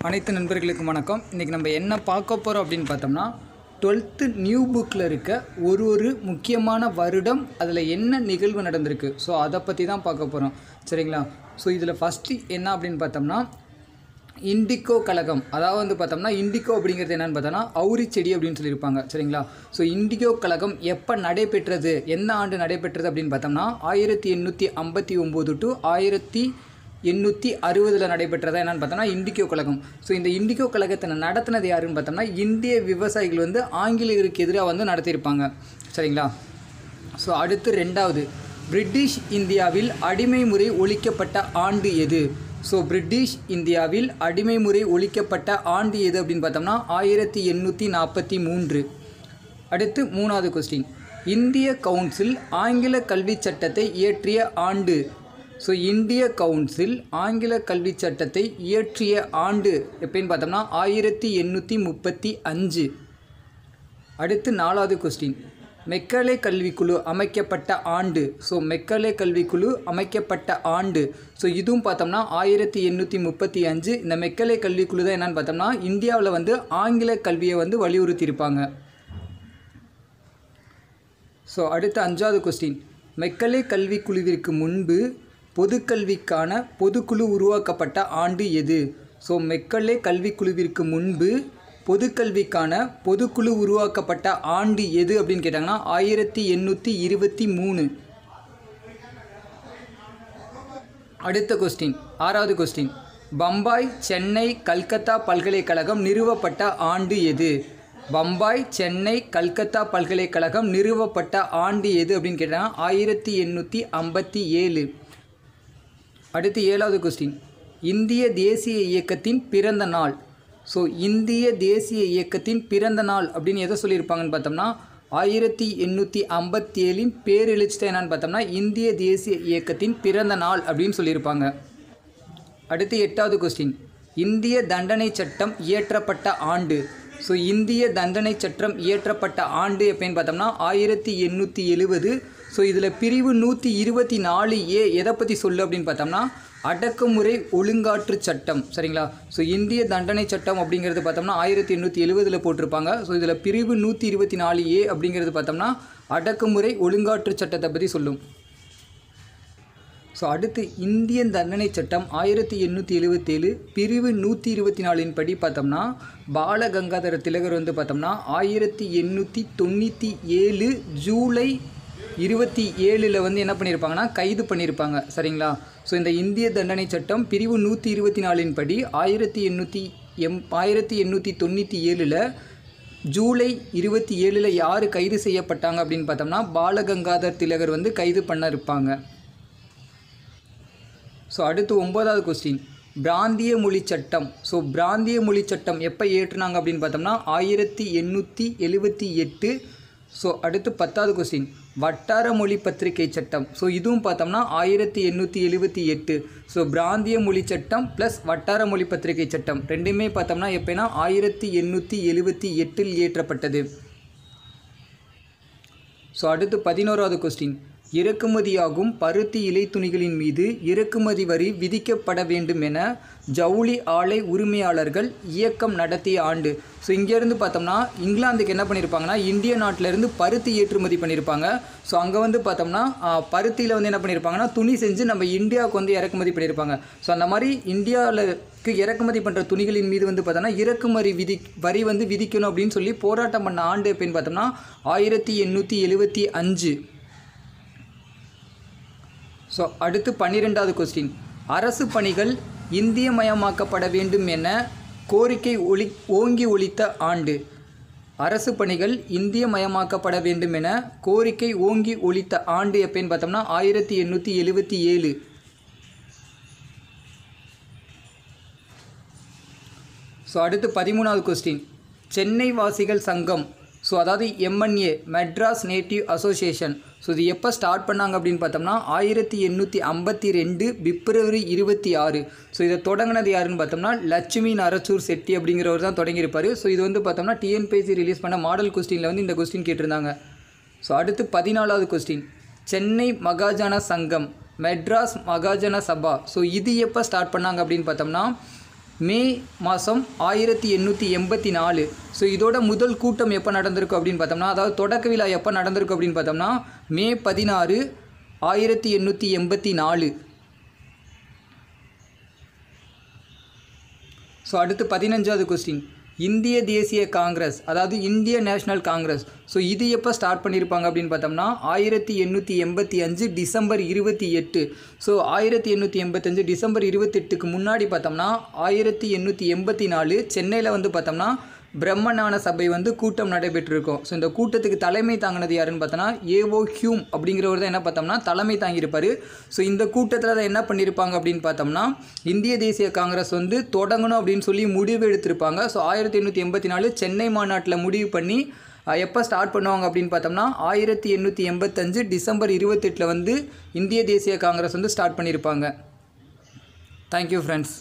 அனைத்து நண்பர்களுக்கும் வணக்கம். இன்றைக்கி நம்ம என்ன பார்க்க போகிறோம் அப்படின்னு பார்த்தோம்னா 12th நியூ புக்கில் இருக்க ஒரு முக்கியமான வருடம் அதில் என்ன நிகழ்வு நடந்திருக்கு, ஸோ அதை பற்றி தான் பார்க்க போகிறோம். சரிங்களா? ஸோ இதில் ஃபஸ்ட்டு என்ன அப்படின்னு பார்த்தோம்னா இண்டிகோ கழகம். அதாவது வந்து பார்த்தோம்னா இண்டிகோ அப்படிங்கிறது என்னென்னு பார்த்தோம்னா அவுரி செடி அப்படின்னு சொல்லியிருப்பாங்க. சரிங்களா? ஸோ இண்டிகோ கழகம் எப்போ நடைபெற்றது, எந்த ஆண்டு நடைபெற்றது அப்படின்னு பார்த்தோம்னா 1859 டு 1860 நடைபெற்றதா என்னென்னு பார்த்தோம்னா இண்டிகோ கழகம். ஸோ இந்த இண்டிகோ கழகத்தை நடத்தினது யாருன்னு பார்த்தோம்னா இந்திய விவசாயிகள் வந்து ஆங்கிலேயருக்கு எதிராக வந்து நடத்தியிருப்பாங்க. சரிங்களா? ஸோ அடுத்து ரெண்டாவது, பிரிட்டிஷ் இந்தியாவில் அடிமை முறை ஒழிக்கப்பட்ட ஆண்டு எது? ஸோ பிரிட்டிஷ் இந்தியாவில் அடிமை முறை ஒழிக்கப்பட்ட ஆண்டு எது அப்படின்னு பார்த்தோம்னா 1843. அடுத்து மூணாவது கொஸ்டின், இந்திய கவுன்சில் ஆங்கில கல்வி சட்டத்தை இயற்றிய ஆண்டு. ஸோ இந்திய கவுன்சில் ஆங்கில கல்வி சட்டத்தை இயற்றிய ஆண்டு எப்படின்னு பார்த்தோம்னா 1835. அடுத்து நாலாவது கொஸ்டின், மெக்கலே கல்விக்குழு அமைக்கப்பட்ட ஆண்டு. ஸோ மெக்கலே கல்விக்குழு அமைக்கப்பட்ட ஆண்டு. ஸோ இதுவும் பார்த்தோம்னா 1835. இந்த மெக்கலே கல்விக்குழு தான் என்னென்னு பார்த்தோம்னா இந்தியாவில் வந்து ஆங்கில கல்வியை வந்து வலியுறுத்தியிருப்பாங்க. ஸோ அடுத்து அஞ்சாவது கொஸ்டின், மெக்கலே கல்விக்குழுவிற்கு முன்பு பொதுக்கல்விக்கான பொதுக்குழு உருவாக்கப்பட்ட ஆண்டு எது? ஸோ மெக்கலே கல்விக்குழுவிற்கு முன்பு பொதுக்கல்விக்கான பொதுக்குழு உருவாக்கப்பட்ட ஆண்டு எது அப்படின்னு கேட்டாங்கன்னா 1823. அடுத்த கொஸ்டின், ஆறாவது கொஸ்டின், பம்பாய் சென்னை கல்கத்தா பல்கலைக்கழகம் நிறுவப்பட்ட ஆண்டு எது? பம்பாய் சென்னை கல்கத்தா பல்கலைக்கழகம் நிறுவப்பட்ட ஆண்டு எது அப்படின்னு கேட்டாங்கன்னா 1857. அடுத்து ஏழாவது கொஸ்டின், இந்திய தேசிய இயக்கத்தின் பிறந்த நாள். ஸோ இந்திய தேசிய இயக்கத்தின் பிறந்த நாள் அப்படின்னு எதை சொல்லியிருப்பாங்கன்னு பார்த்தோம்னா 1857 பேரெழுச்சி என்னன்னு பார்த்தோம்னா இந்திய தேசிய இயக்கத்தின் பிறந்த நாள் அப்படின்னு சொல்லியிருப்பாங்க. அடுத்து எட்டாவது கொஸ்டின், இந்திய தண்டனை சட்டம் இயற்றப்பட்ட ஆண்டு. ஸோ இந்திய தண்டனை சட்டம் இயற்றப்பட்ட ஆண்டு எப்படின்னு பார்த்தோம்னா 1870. ஸோ இதில் பிரிவு 124A எதை பற்றி சொல்லு அப்படின்னு பார்த்தோம்னா அடக்குமுறை ஒழுங்காற்று சட்டம். சரிங்களா? ஸோ இந்திய தண்டனை சட்டம் அப்படிங்கிறது பார்த்தோம்னா 1870 போட்டிருப்பாங்க. ஸோ இதில் பிரிவு 124A அப்படிங்கிறது பார்த்தோம்னா அடக்குமுறை ஒழுங்காற்று சட்டத்தை பற்றி சொல்லும். ஸோ அடுத்து இந்திய தண்டனை சட்டம் 1877 பிரிவு 124 படி பார்த்தோம்னா பாலகங்காதர திலகர் வந்து பார்த்தோம்னா 1897 ஜூலை 27 வந்து என்ன பண்ணியிருப்பாங்கன்னா கைது பண்ணியிருப்பாங்க. சரிங்களா? ஸோ இந்த இந்திய தண்டனை சட்டம் பிரிவு 124 படி 1897 ஜூலை 27 யார் கைது செய்யப்பட்டாங்க அப்படின்னு பார்த்தோம்னா பாலகங்காதர் திலகர் வந்து கைது பண்ண இருப்பாங்க. ஸோ அடுத்து 9வது கொஸ்டின், பிராந்திய மொழி சட்டம். ஸோ பிராந்திய மொழி சட்டம் எப்போ ஏற்றுனாங்க அப்படின்னு பார்த்தோம்னா 1878. ஸோ அடுத்து 10வது கொஸ்டின், வட்டார மொழி பத்திரிகை சட்டம். ஸோ இதுவும் பார்த்தோம்னா 1878. ஸோ பிராந்திய மொழி சட்டம் ப்ளஸ் வட்டார மொழி பத்திரிகை சட்டம் ரெண்டுமே பார்த்தோம்னா எப்போனா 1878 இயற்றப்பட்டது. ஸோ அடுத்து 11வது கொஸ்டின், இறக்குமதியாகும் பருத்தி இலை துணிகளின் மீது இறக்குமதி வரி விதிக்கப்பட வேண்டும் என ஜவுளி ஆலை உரிமையாளர்கள் இயக்கம் நடத்திய ஆண்டு. ஸோ இங்கேருந்து பார்த்தோம்னா இங்கிலாந்துக்கு என்ன பண்ணியிருப்பாங்கன்னா இந்திய நாட்டிலேருந்து பருத்தி ஏற்றுமதி பண்ணியிருப்பாங்க. ஸோ அங்கே வந்து பார்த்தோம்னா பருத்தியில் வந்து என்ன பண்ணியிருப்பாங்கன்னா துணி செஞ்சு நம்ம இந்தியாவுக்கு வந்து இறக்குமதி பண்ணியிருப்பாங்க. ஸோ அந்த மாதிரி இந்தியாவிற்கு இறக்குமதி பண்ணுற துணிகளின் மீது வந்து பார்த்தோம்னா இறக்குமதி வரி வந்து விதிக்கணும் அப்படின்னு சொல்லி போராட்டம் பண்ண ஆண்டு எப்படின்னு பார்த்தோம்னா 1875. ஸோ அடுத்து 12வது கொஸ்டின், அரசு பணிகள் இந்தியமயமாக்கப்பட வேண்டும் என கோரிக்கை ஓங்கி ஒலித்த ஆண்டு. அரசு பணிகள் இந்தியமயமாக்கப்பட வேண்டும் என கோரிக்கை ஓங்கி ஒலித்த ஆண்டு எப்படின்னு பார்த்தோம்னா 1877. ஸோ அடுத்து 13வது கொஸ்டின், சென்னை வாசிகள் சங்கம். ஸோ அதாவது MNA Madras native association. So இது எப்போ ஸ்டார்ட் பண்ணாங்க அப்படின்னு பார்த்தோம்னா 1852 பிப்ரவரி 26. ஸோ இதை தொடங்கினது யாருன்னு பார்த்தோம்னா லட்சுமி நரசூர் செட்டி அப்படிங்கிறவர் தான் தொடங்கியிருப்பார். ஸோ இது வந்து பார்த்தோம்னா TNPSC ரிலீஸ் பண்ண மாடல் கொஸ்டினில் வந்து இந்த கொஸ்டின் கேட்டிருந்தாங்க. ஸோ அடுத்து 14வது கொஸ்டின், சென்னை மகாஜன சங்கம் மெட்ராஸ் மகாஜன சபா. ஸோ இது எப்போ ஸ்டார்ட் பண்ணாங்க அப்படின்னு பார்த்தோம்னா மே மாதம் 1884. ஸோ இதோட முதல் கூட்டம் எப்போ நடந்திருக்கு அப்படின்னு பார்த்தோம்னா, அதாவது தொடக்க விழா எப்போ நடந்திருக்கு அப்படின்னு பார்த்தோம்னா மே 16, 1884. ஸோ அடுத்து 15வது கொஸ்டின். இந்திய தேசிய காங்கிரஸ், அதாவது இந்திய நேஷ்னல் காங்கிரஸ், ஸோ இது எப்போ ஸ்டார்ட் பண்ணியிருப்பாங்க அப்படின்னு பார்த்தோம்னா 1885 டிசம்பர் 28. ஸோ 1885 டிசம்பர் 28க்கு முன்னாடி பார்த்தோம்னா 1884 சென்னையில் வந்து பார்த்தோம்னா பிரம்மஞான சபை வந்து கூட்டம் நடைபெற்றிருக்கும். ஸோ இந்த கூட்டத்துக்கு தலைமை தாங்கினது யாருன்னு பார்த்தோன்னா ஏஓ ஹியூம் அப்படிங்கிறவர் தான் என்ன பார்த்தோம்னா தலைமை தாங்கியிருப்பார். ஸோ இந்த கூட்டத்தில் தான் என்ன பண்ணியிருப்பாங்க அப்படின்னு பார்த்தோம்னா இந்திய தேசிய காங்கிரஸ் வந்து தொடங்கணும் அப்படின்னு சொல்லி முடிவு எடுத்திருப்பாங்க. ஸோ 1884 சென்னை மாநாட்டில் முடிவு பண்ணி எப்போ ஸ்டார்ட் பண்ணுவாங்க அப்படின்னு பார்த்தோம்னா 1885 டிசம்பர் 28 வந்து இந்திய தேசிய காங்கிரஸ் வந்து ஸ்டார்ட் பண்ணியிருப்பாங்க. Thank you friends.